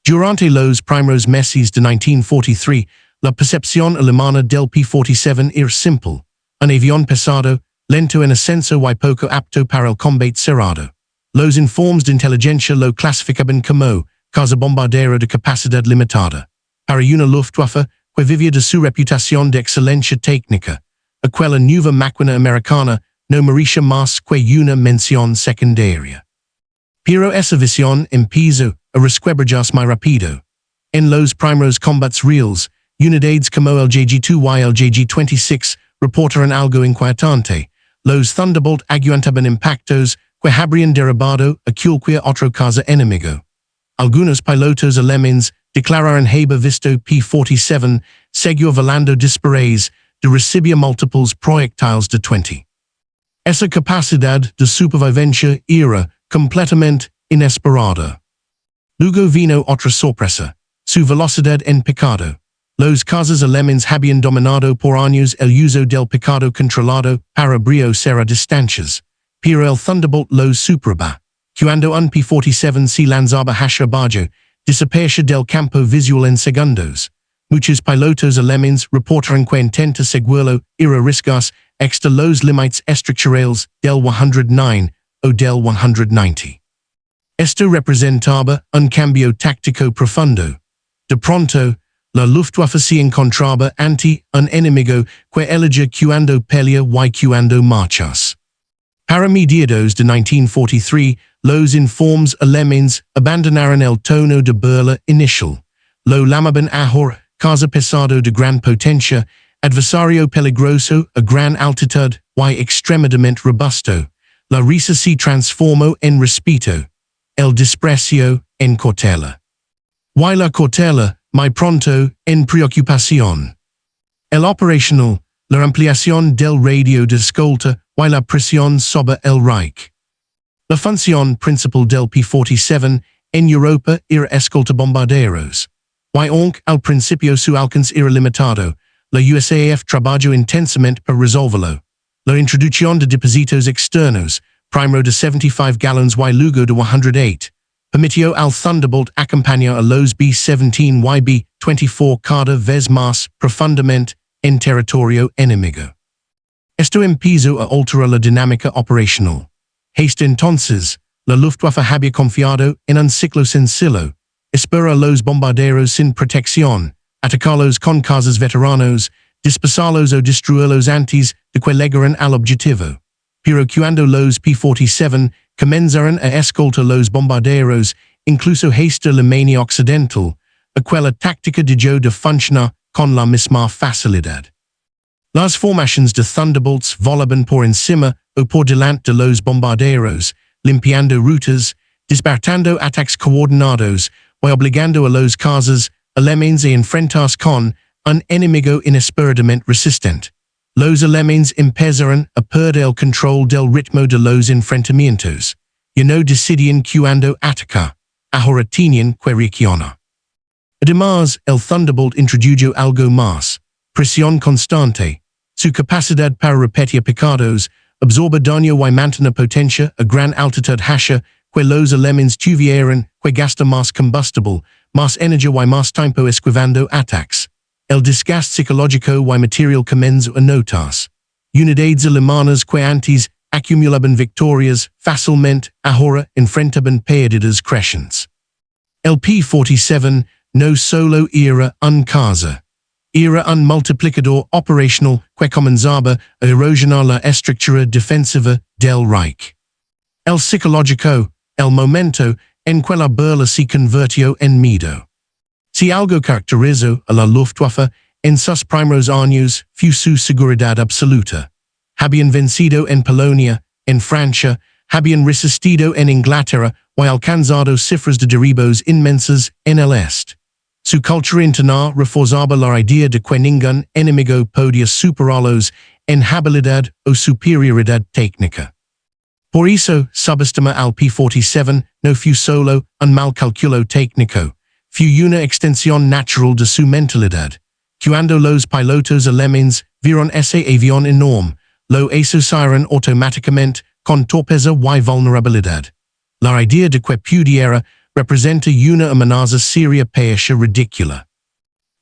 Durante los primeros meses de 1943, la percepción alemana del P-47 era simple: un avión pesado, lento en ascenso y poco apto para el combate cerrado. Los informes de inteligencia lo clasificaban como caza bombardero de capacidad limitada. Para una Luftwaffe que vivía de su reputación de excelencia técnica, aquella nueva máquina americana no merecía más que una mención secundaria. Pero esa visión empezó a resquebrajarse muy rápido. En los primeros combates reales, unidades como el JG-2 y el JG-26 reportaron algo inquietante. Los Thunderbolt aguantaban impactos que habrían derribado a cualquier otro caza enemigo. Algunos pilotos alemanes declararon haber visto P-47 seguir volando dispares de recibir múltiples proyectiles de 20. Esa capacidad de supervivencia era completamente inesperada. Luego vino otra sorpresa: su velocidad en picado. Los cazas alemanes habían dominado por años el uso del picado controlado para briosear distancias, pero el Thunderbolt los superaba. Cuando un P-47 se lanzaba hacia abajo, desaparecía del campo visual en segundos. Muchos pilotos alemanes reportaron que intenta seguirlo era arriesgarse hasta los límites estructurales del 109 o del 190. Esto representaba un cambio táctico profundo. De pronto, la Luftwaffe se encontraba ante un enemigo que elegía cuando pelea y cuando marchas. Para mediados de 1943, los informes alemanes abandonaron el tono de burla inicial. Lo llamaban ahora caza pesado de gran potencia, adversario peligroso a gran altitud y extremadamente robusto. La risa se transformó en respeto, el desprecio en cautela. Y la cautela, muy pronto, en preocupación. El operacional, la ampliación del radio de escolta y la presión sobre el Reich. La función principal del P-47 en Europa era escolta bombarderos. Y aunque al principio su alcance era limitado, la USAF trabajó intensamente para resolverlo. La introducción de depósitos externos, primero de 75 galones y luego de 108, permitió al Thunderbolt acompañar a los B-17 y B-24 cada vez más profundamente en territorio enemigo. Esto empezó a alterar la dinámica operacional. Hasta entonces, la Luftwaffe había confiado en un ciclo sencillo: esperar a los bombarderos sin protección, atacarlos con cazas veteranos, dispersarlos o destruirlos antes de que llegaran al objetivo. pero cuando los P-47 comenzaron a escoltar los bombarderos, incluso hasta la Alemania occidental, aquella táctica dejó de funcionar con la misma facilidad. Las formaciones de Thunderbolts volaban por encima o por delante de los bombarderos, limpiando rutas, despertando ataques coordinados y obligando a los cazas alemanes a enfrentarse con un enemigo inesperadamente resistente. Los alemanes empezaron a perder el control del ritmo de los enfrentamientos. Ya no decidían cuándo atacar, ahora tenían que reaccionar. Además, el Thunderbolt introdujo algo más: presión constante. Su capacidad para repetir picados, absorber daño y mantener potencia a gran altitud hacia que los alemanes tuvieron que gastar más combustible, más energía y más tiempo esquivando ataques. El desgaste psicológico y material comenzó a notarse. Unidades alemanas que antes acumulaban victorias fácilmente ahora enfrentaban pérdidas crecientes. El P-47 no solo era un caza. Era un multiplicador operacional que comenzaba a erosionar la estructura defensiva del Reich. El psicológico, el momento en que la burla se convirtió en miedo. Si algo caracterizó a la Luftwaffe en sus primeros años fue su seguridad absoluta. Habían vencido en Polonia, en Francia, habían resistido en Inglaterra y alcanzado cifras de derribos inmensas en el Este. Su cultura interna reforzaba la idea de que ningún enemigo podía superarlos en habilidad o superioridad técnica. Por eso, subestimar al P-47 no fue solo un mal cálculo técnico, fue una extensión natural de su mentalidad. Cuando los pilotos alemanes vieron ese avión enorme, lo asociaron automáticamente con torpeza y vulnerabilidad. La idea de que pudiera representa una amenaza seria parecía ridícula.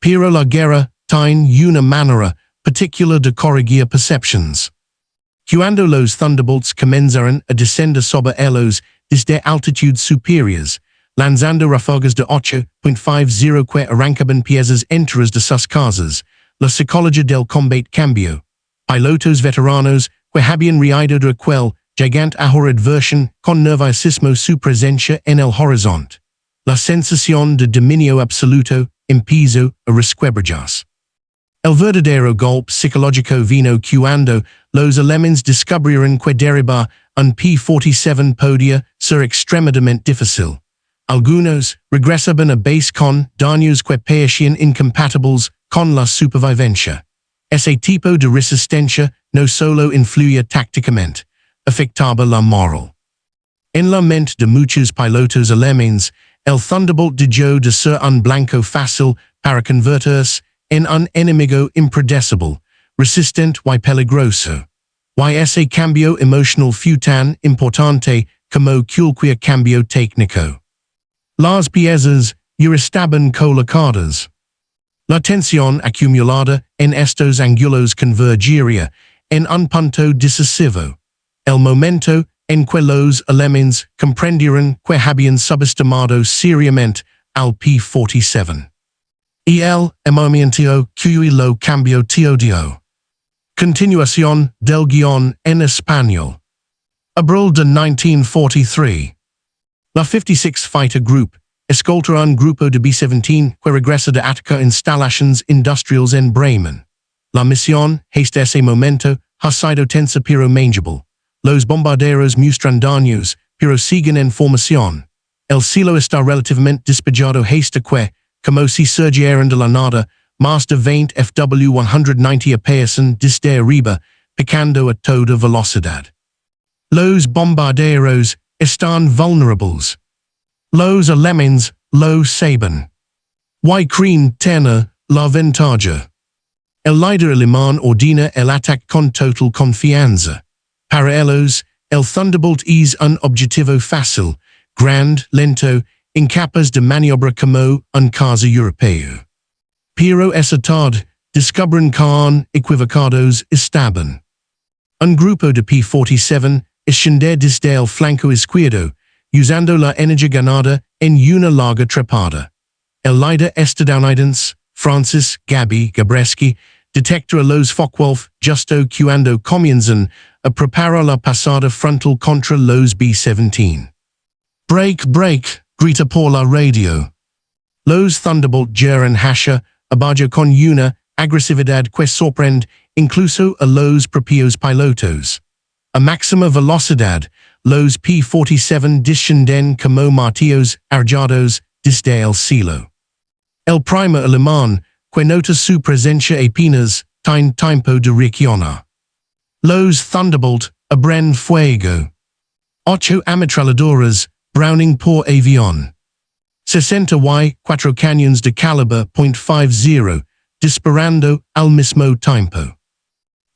Pero la guerra tiene una manera particular de corregir percepciones. Cuando los Thunderbolts comenzaron a descender sobre ellos desde altitudes superiores, lanzando ráfagas de 8.50 que arrancaban piezas enteras de sus casas, la psicología del combate cambió. Pilotos veteranos que habían reído de aquel gigante ahora advertían con nerviosismo su presencia en el horizonte. La sensación de dominio absoluto empezó a resquebrajarse. El verdadero golpe psicológico vino cuando los alemanes descubrieron que derribar un P-47 podía ser extremadamente difícil. Algunos regresaban a base con daños que parecían incompatibles con la supervivencia. Ese tipo de resistencia no solo influía tácticamente, afectaba la moral. En la mente de muchos pilotos alemanes, el Thunderbolt dejó de ser un blanco fácil para convertirse en un enemigo impredecible, resistente y peligroso. Y ese cambio emocional fue tan importante como cualquier cambio técnico. Las piezas ya estaban colocadas. La tensión acumulada en estos ángulos convergiría en un punto decisivo. El momento en que los alemanes comprendieron que habían subestimado seriamente al P-47. Y el movimiento que lo cambió todo. Continuación del guión en español. Abril de 1943. La 56 Fighter Group escolta un grupo de B-17 que regresa de atacar instalaciones industriales en Bremen. La misión, hasta ese momento, ha sido tensa pero manageable. Los bombarderos muestran daños, pero siguen en formación. El cielo está relativamente despejado hasta que, como si surgieran de la nada, más de 20 FW-190 aparecen desde arriba, picando a toda velocidad. Los bombarderos están vulnerables. Los alemanes lo saben. Y creen tener la ventaja. El líder alemán ordena el ataque con total confianza. Para ellos, el Thunderbolt es un objetivo fácil, grande, lento, incapaz de maniobra como un caza europeo. Pero esa tarde, descubren que equivocados estaban. Un grupo de P-47 ascendió desde el flanco izquierdo, usando la energía ganada en una larga trepada. El líder estadounidense, Francis Gabby Gabreski, detector a los Focke-Wulf, justo cuando comienzan a preparar la pasada frontal contra los B-17. Break, break, grita por la radio. Los Thunderbolt llegan hacia abajo con una agresividad que sorprende incluso a los propios pilotos. A máxima velocidad, los P-47 descienden como martillos arrojados desde el cielo. El primer alemán, que nota su presencia apenas tiene tiempo de reaccionar. Los Thunderbolt abren fuego. 8 ametralladoras, Browning por avión. 60y 4 cañones de calibre .50, disparando al mismo tiempo.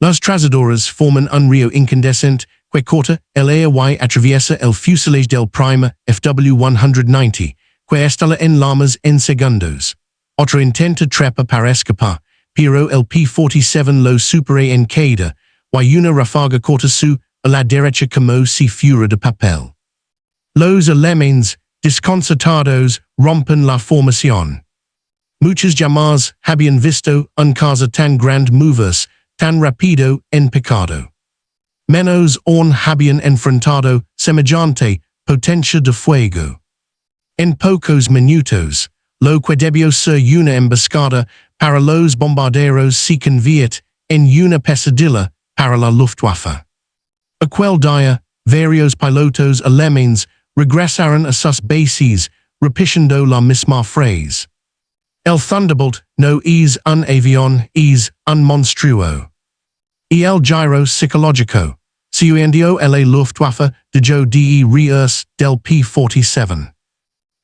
Las trazadoras forman un río incandescente que corta el aire y atraviesa el fuselage del primer FW-190, que estalla en llamas en segundos. Otro intenta trepa para escapar, pero el P-47 lo supera en caída, y una ráfaga corta su a la derecha como si fuera de papel. Los alemanes, desconcertados, rompen la formación. Muchas jamás habían visto un caza tan grande moverse tan rápido en picado. Menos aún habían enfrentado semejante potencia de fuego. En pocos minutos, lo que debió ser una emboscada para los bombarderos se convierte en una pesadilla para la Luftwaffe. Aquel día, varios pilotos alemanes regresaron a sus bases, repitiendo la misma frase. El Thunderbolt no es un avión, es un monstruo. Y el giro psicológico, se hundió la Luftwaffe dejó de reírse del P-47.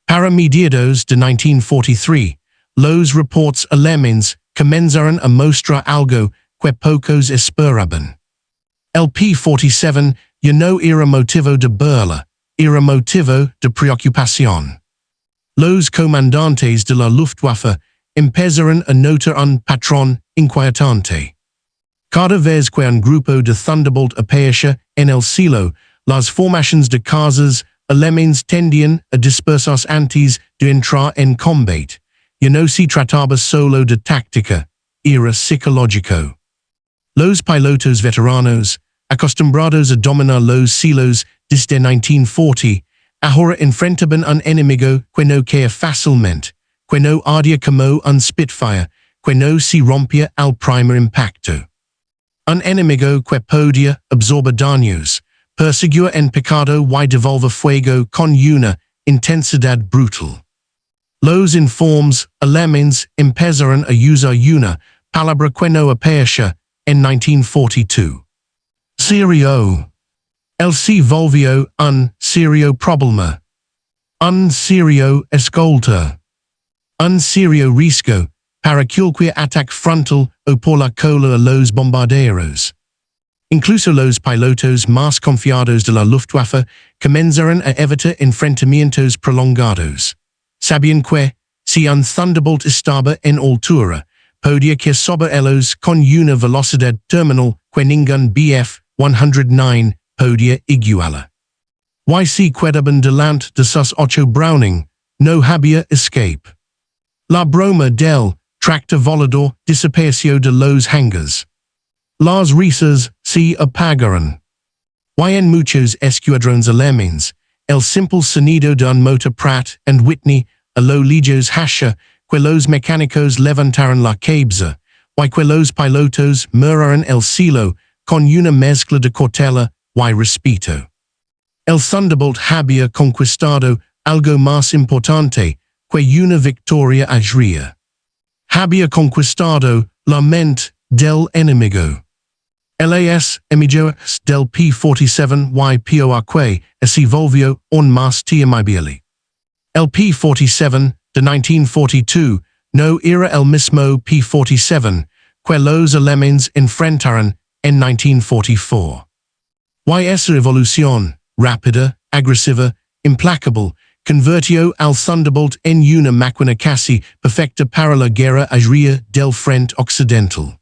Para mediados de 1943, los reports alemanes comenzaron a mostrar algo que pocos esperaban. El P-47 ya no era motivo de burla, era motivo de preocupación. Los comandantes de la Luftwaffe empezaron a notar un patrón inquietante. Cada vez que un grupo de Thunderbolt aparecía en el cielo, las formaciones de cazas alemanes tendían a dispersarse antes de entrar en combate. Ya no se trataba solo de táctica, era psicológico. Los pilotos veteranos, acostumbrados a dominar los cielos desde 1940, ahora enfrentaban un enemigo que no caía fácilmente, que no ardía como un Spitfire, que no se rompía al primer impacto. Un enemigo que podía absorber daños, perseguir en picado y devolver fuego con una intensidad brutal. Los informes alemanes empezaron a usar una palabra que no aparecía en 1942. Serio. El se volvió un serio problema. Un serio escolta. Un serio riesgo para cualquier ataque frontal o por la cola a los bombarderos. Incluso los pilotos más confiados de la Luftwaffe comenzaron a evitar enfrentamientos prolongados. Sabían que, si un Thunderbolt estaba en altura, podía caer sobre ellos con una velocidad terminal que ningún Bf-109 podía igualar. Y si quedaban delante de sus 8 Browning, no había escape. La broma del tractor volador desapareció de los hangars. Las risas se apagaron. Y en muchos escuadrones alemanes, el simple sonido de un motor Pratt and Whitney a lo lejos hacia que los mecánicos levantaron la cabeza, y que los pilotos miraron el cielo con una mezcla de cautela y respeto. El Thunderbolt había conquistado algo más importante que una victoria aérea. Había conquistado la mente del enemigo. Las emisiones del P-47 y por que se volvió aún más temible. El P-47 de 1942 no era el mismo P-47 que los alemanes enfrentaron en 1944. Y esa evolución, rápida, agresiva, implacable, convirtió al Thunderbolt en una máquina casi perfecta para la guerra aérea del frente occidental.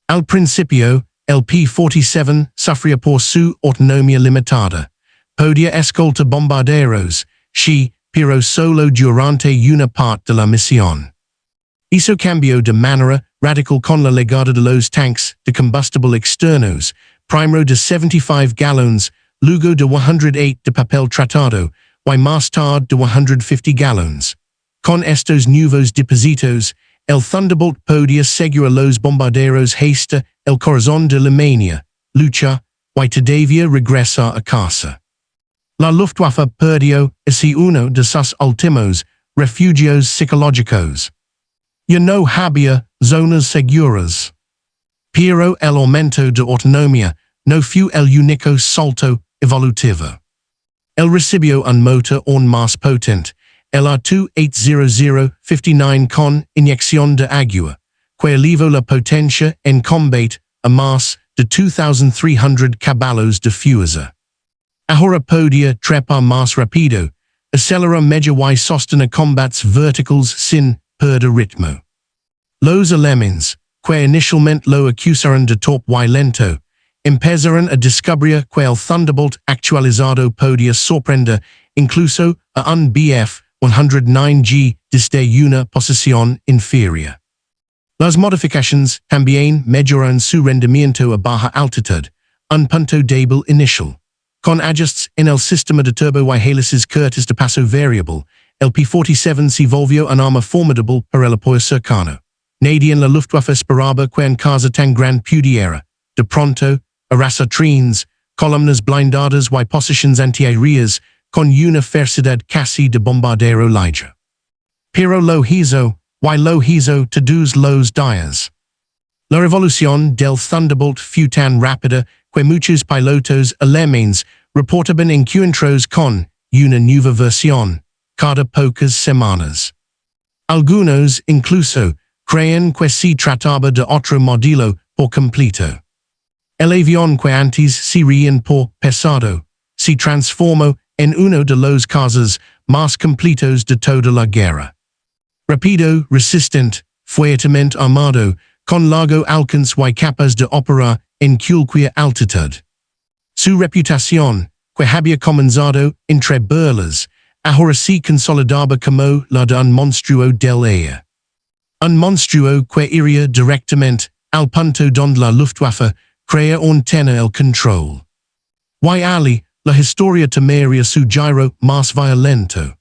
Al principio, el P-47 sufría por su autonomía limitada. Podía escoltar bombarderos, sí, pero solo durante una parte de la misión. Eso cambió de manera radical con la legada de los tanques de combustible externos, primero de 75 galones, luego de 108 de papel tratado, y más tarde de 150 galones. Con estos nuevos depósitos, el Thunderbolt podía seguir a los bombarderos hasta el corazón de Alemania, lucha, y todavía regresar a casa. La Luftwaffe perdió así uno de sus últimos refugios psicológicos. Ya no había zonas seguras. Pero el aumento de autonomía no fue el único salto evolutivo. El recibió un motor aún más potente, el R2800-59 con inyección de agua, que elevó la potencia en combate a más de 2,300 caballos de fuerza. Ahora podía trepar más rápido, acelerar mejor y sostener combates verticales sin perder ritmo. Los alemanes, que inicialmente lo acusaron de torpe y lento, empezaron a descubrir que el Thunderbolt actualizado podía sorprender incluso a un Bf-109G desde una posición inferior. Las modificaciones también mejoraron su rendimiento a baja altitud, un punto débil inicial. Con ajustes en el sistema de turbo y hélices cortas de paso variable, el P-47 se volvió un arma formidable para el apoyo cercano. Nadie en la Luftwaffe esperaba que en casa tan gran pudiera, de pronto, arrasar trenes, columnas blindadas y posiciones antiaéreas con una velocidad casi de bombardero libre. Pero lo hizo todos los días. La revolución del Thunderbolt fue tan rápida que muchos pilotos alemanes reportaban encuentros con una nueva versión cada pocas semanas. Algunos, incluso, creían que se trataba de otro modelo por completo. El avión que antes sería por pesado se transformó en uno de los cazas más completos de toda la guerra. Rápido, resistente, fuertemente armado, con largo alcance y capaz de operar en cualquier altitud. Su reputación, que había comenzado entre burlas, ahora se consolidaba como la de un monstruo del aire. Un monstruo que iría directamente al punto donde la Luftwaffe creía tener el control. Y ali, la historia tomaría su giro más violento.